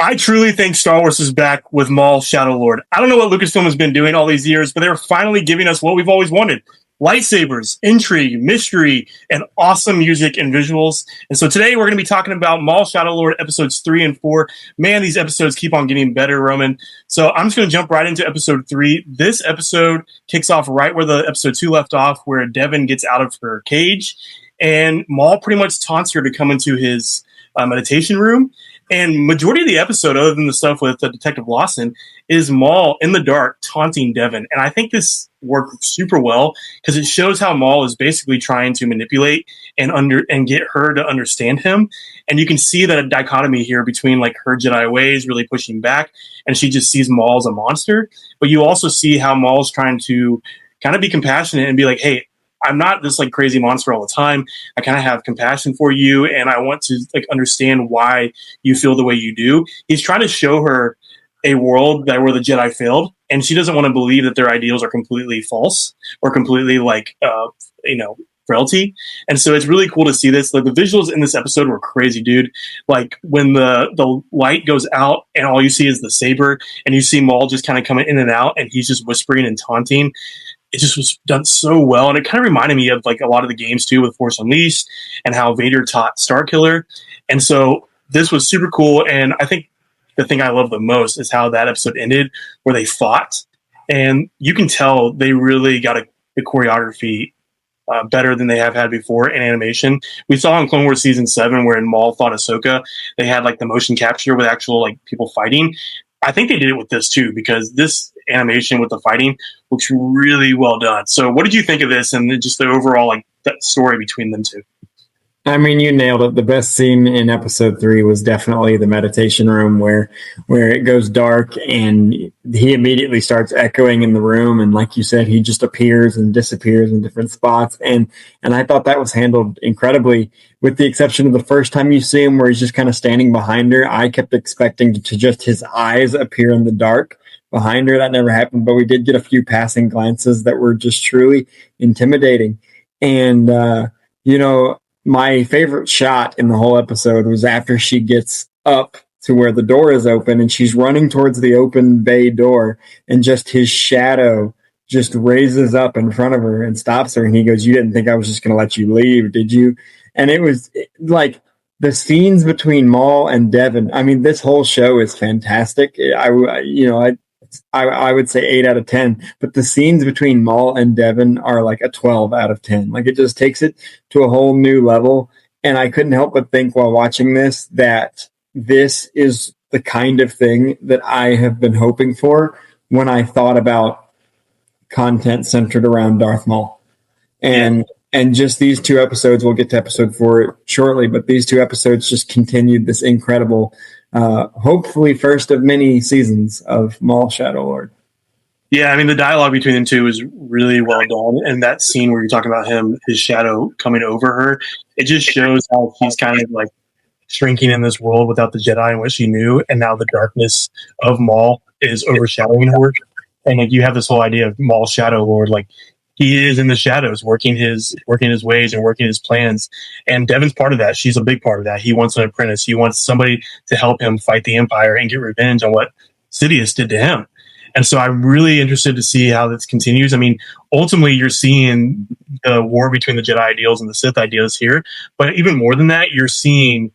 I truly think Star Wars is back with Maul Shadow Lord. I don't know what Lucasfilm has been doing all these years, but they're finally giving us what we've always wanted: lightsabers, intrigue, mystery, and awesome music and visuals. And so today we're going to be talking about Maul Shadow Lord episodes 3 and 4. Man, these episodes keep on getting better, Roman. So I'm just going to jump right into episode 3. This episode kicks off right where the episode 2 left off, where Devon gets out of her cage, and Maul pretty much taunts her to come into his meditation room. And majority of the episode, other than the stuff with Detective Lawson, is Maul in the dark taunting Devon. And I think this worked super well because it shows how Maul is basically trying to manipulate and get her to understand him. And you can see that a dichotomy here between like her Jedi ways really pushing back, and she just sees Maul as a monster. But you also see how Maul's trying to kind of be compassionate and be like, hey, I'm not this like crazy monster all the time. I kind of have compassion for you, and I want to like understand why you feel the way you do. He's trying to show her a world that where the Jedi failed, and she doesn't want to believe that their ideals are completely false or completely like frailty. And so it's really cool to see this. Like the visuals in this episode were crazy, dude. Like when the light goes out and all you see is the saber, and you see Maul just kind of coming in and out, and he's just whispering and taunting. It just was done so well, and it kind of reminded me of like a lot of the games too with Force Unleashed and how Vader taught Starkiller. And so this was super cool, and I think the thing I love the most is how that episode ended, where they fought, and you can tell they really got the choreography better than they have had before in animation. We saw in Clone Wars Season 7 where in Maul fought Ahsoka, they had like the motion capture with actual like people fighting. I think they did it with this too, because this animation with the fighting looks really well done. So what did you think of this and just the overall like that story between them two? I mean, you nailed it. The best scene in episode 3 was definitely the meditation room where it goes dark and he immediately starts echoing in the room. And like you said, he just appears and disappears in different spots. And I thought that was handled incredibly, with the exception of the first time you see him where he's just kind of standing behind her. I kept expecting to just his eyes appear in the dark behind her. That never happened, but we did get a few passing glances that were just truly intimidating. And, my favorite shot in the whole episode was after she gets up to where the door is open and she's running towards the open bay door, and just his shadow just raises up in front of her and stops her. And he goes, "You didn't think I was just going to let you leave, did you?" And it was like the scenes between Maul and Devon. I mean, this whole show is fantastic. I would say 8 out of 10, but the scenes between Maul and Devon are like a 12 out of 10. Like it just takes it to a whole new level. And I couldn't help but think while watching this that this is the kind of thing that I have been hoping for when I thought about content centered around Darth Maul. And just these 2 episodes, we'll get to episode 4 shortly, but these 2 episodes just continued this incredible hopefully first of many seasons of Maul Shadow Lord. Yeah, I mean, the dialogue between them two is really well done. And that scene where you're talking about his shadow coming over her, it just shows how he's kind of like shrinking in this world without the Jedi and what she knew. And now the darkness of Maul is overshadowing her. And like you have this whole idea of Maul Shadow Lord, like he is in the shadows, working his ways and working his plans. And Devon's part of that. She's a big part of that. He wants an apprentice. He wants somebody to help him fight the Empire and get revenge on what Sidious did to him. And so I'm really interested to see how this continues. I mean, ultimately, you're seeing the war between the Jedi ideals and the Sith ideals here. But even more than that, you're seeing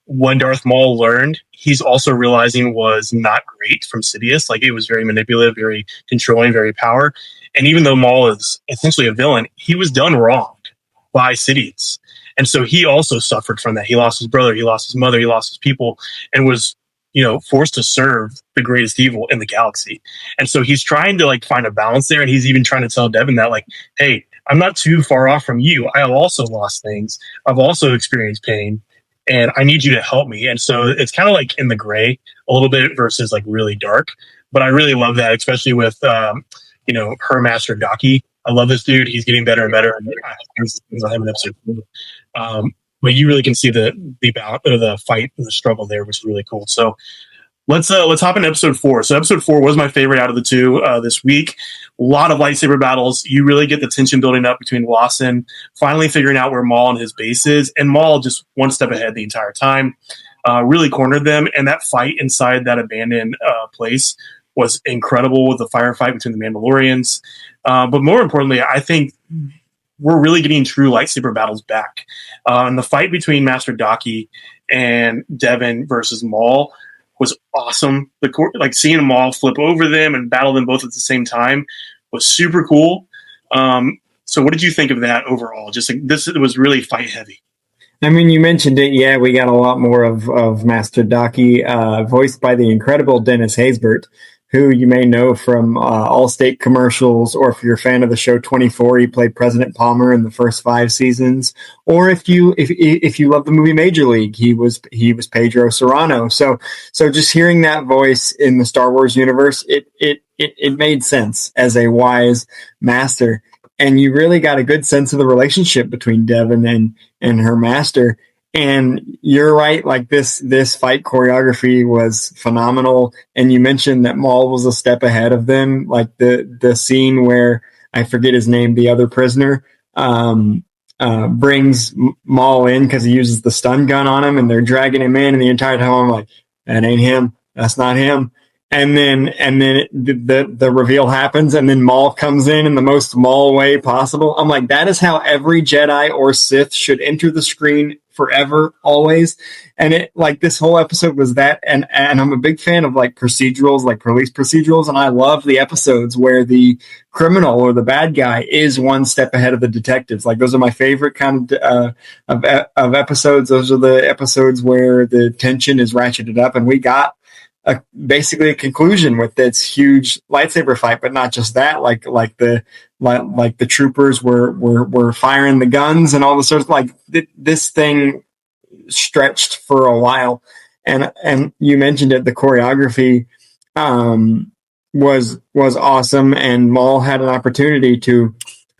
what Darth Maul learned, he's also realizing was not great from Sidious. Like it was very manipulative, very controlling, very power. And even though Maul is essentially a villain, he was done wrong by Sidious. And so he also suffered from that. He lost his brother, he lost his mother, he lost his people, and was, forced to serve the greatest evil in the galaxy. And so he's trying to like find a balance there. And he's even trying to tell Devon that like, hey, I'm not too far off from you. I have also lost things. I've also experienced pain, and I need you to help me. And so it's kind of like in the gray a little bit versus like really dark. But I really love that, especially with, her master Gaki. I love this dude. He's getting better and better. And I him in episode 4. But you really can see the bout or the fight and the struggle there, which is really cool. So let's hop into episode 4. So episode 4 was my favorite out of the 2 this week. A lot of lightsaber battles. You really get the tension building up between Lawson finally figuring out where Maul and his base is, and Maul just one step ahead the entire time. really cornered them. And that fight inside that abandoned place was incredible with the firefight between the Mandalorians. But more importantly, I think we're really getting true lightsaber battles back. And the fight between Master Daki and Devon versus Maul was awesome. Like seeing Maul flip over them and battle them both at the same time was super cool. So what did you think of that overall? Just like this, it was really fight heavy. I mean, you mentioned it. Yeah, we got a lot more of Master Daki, voiced by the incredible Dennis Haysbert, who you may know from Allstate commercials, or if you're a fan of the show 24, he played President Palmer in the first 5 seasons. Or if you love the movie Major League, he was Pedro Serrano. So just hearing that voice in the Star Wars universe, it made sense as a wise master. And you really got a good sense of the relationship between Devon and her master. And you're right, like this fight choreography was phenomenal. And you mentioned that Maul was a step ahead of them, like the scene where, I forget his name, the other prisoner, brings Maul in because he uses the stun gun on him, and they're dragging him in, and the entire time I'm like, that ain't him, that's not him. And then the reveal happens, and then Maul comes in the most Maul way possible. I'm like, that is how every Jedi or Sith should enter the screen forever, always. And it, like, this whole episode was that. And I'm a big fan of like procedurals, like police procedurals. And I love the episodes where the criminal or the bad guy is one step ahead of the detectives. Like, those are my favorite kind of episodes. Those are the episodes where the tension is ratcheted up, and we got basically a conclusion with this huge lightsaber fight. But not just that, like the troopers were firing the guns and all the sorts of, like, this thing stretched for a while. And you mentioned it, the choreography was awesome, and Maul had an opportunity to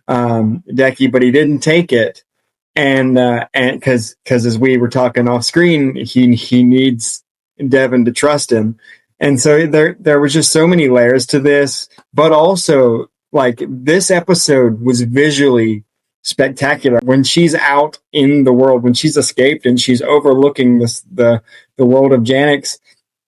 Deki, but he didn't take it. And because as we were talking off screen, he needs Devon to trust him. And so there was just so many layers to this, but also, like, this episode was visually spectacular. When she's out in the world, when she's escaped and she's overlooking the world of Janix,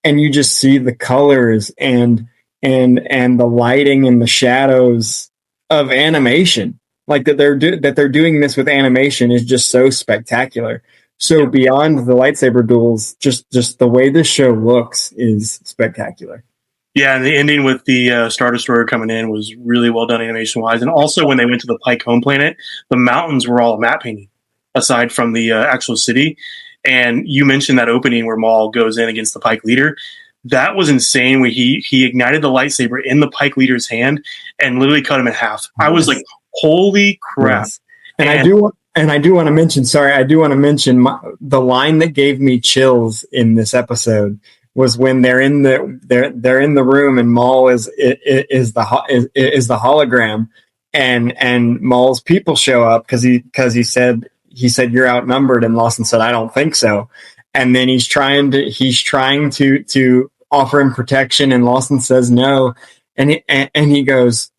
and you just see the colors and the lighting and the shadows of animation, like that they're doing this with animation, is just so spectacular. So beyond the lightsaber duels, just the way this show looks is spectacular. Yeah, and the ending with the Star Destroyer coming in was really well done animation-wise. And also, when they went to the Pike home planet, the mountains were all matte painting, aside from the actual city. And you mentioned that opening where Maul goes in against the Pike leader. That was insane, where he ignited the lightsaber in the Pike leader's hand and literally cut him in half. I was like, holy crap. Yes. And I do want to mention, the line that gave me chills in this episode was when they're in the room, and Maul is the hologram, and Maul's people show up because he said you're outnumbered, and Lawson said, I don't think so. And then he's trying to offer him protection, and Lawson says no, and he goes,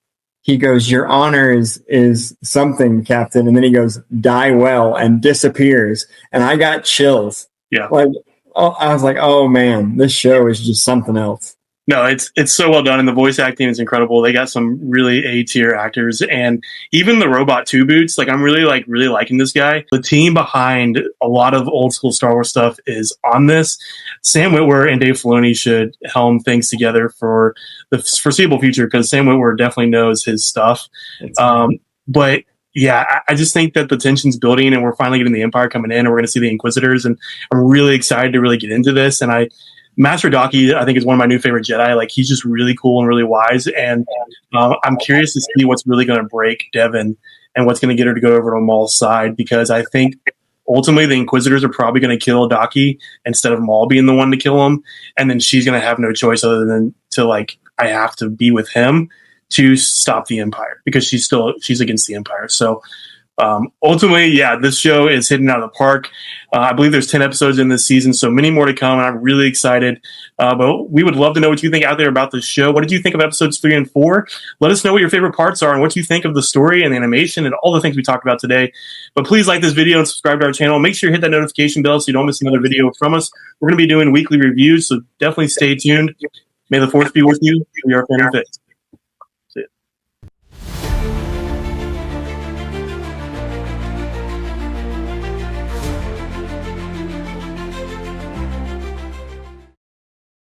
your honor is something, Captain. And then he goes, die well, and disappears. And I got chills. Yeah. Like, I was like, oh man, this show is just something else. No, it's so well done, and the voice acting is incredible. They got some really A-tier actors, and even the robot Two Boots. Like, I'm really liking this guy. The team behind a lot of old school Star Wars stuff is on this. Sam Witwer and Dave Filoni should helm things together for the foreseeable future, because Sam Witwer definitely knows his stuff. But yeah, I just think that the tension's building, and we're finally getting the Empire coming in, and we're going to see the Inquisitors, and I'm really excited to really get into this. And Master Daki, I think, is one of my new favorite Jedi. Like, he's just really cool and really wise, and I'm curious to see what's really going to break Devon and what's going to get her to go over to Maul's side, because I think ultimately the Inquisitors are probably going to kill Daki instead of Maul being the one to kill him, and then she's going to have no choice other than to, like, I have to be with him to stop the Empire, because she's against the Empire. So Ultimately, yeah, this show is hitting out of the park. I believe there's 10 episodes in this season, so many more to come. And I'm really excited. But we would love to know what you think out there about this show. What did you think of episodes 3 and 4? Let us know what your favorite parts are and what you think of the story and the animation and all the things we talked about today. But please like this video and subscribe to our channel. Make sure you hit that notification bell so you don't miss another video from us. We're going to be doing weekly reviews, so definitely stay tuned. May the force be with you. We are Fan and Fit.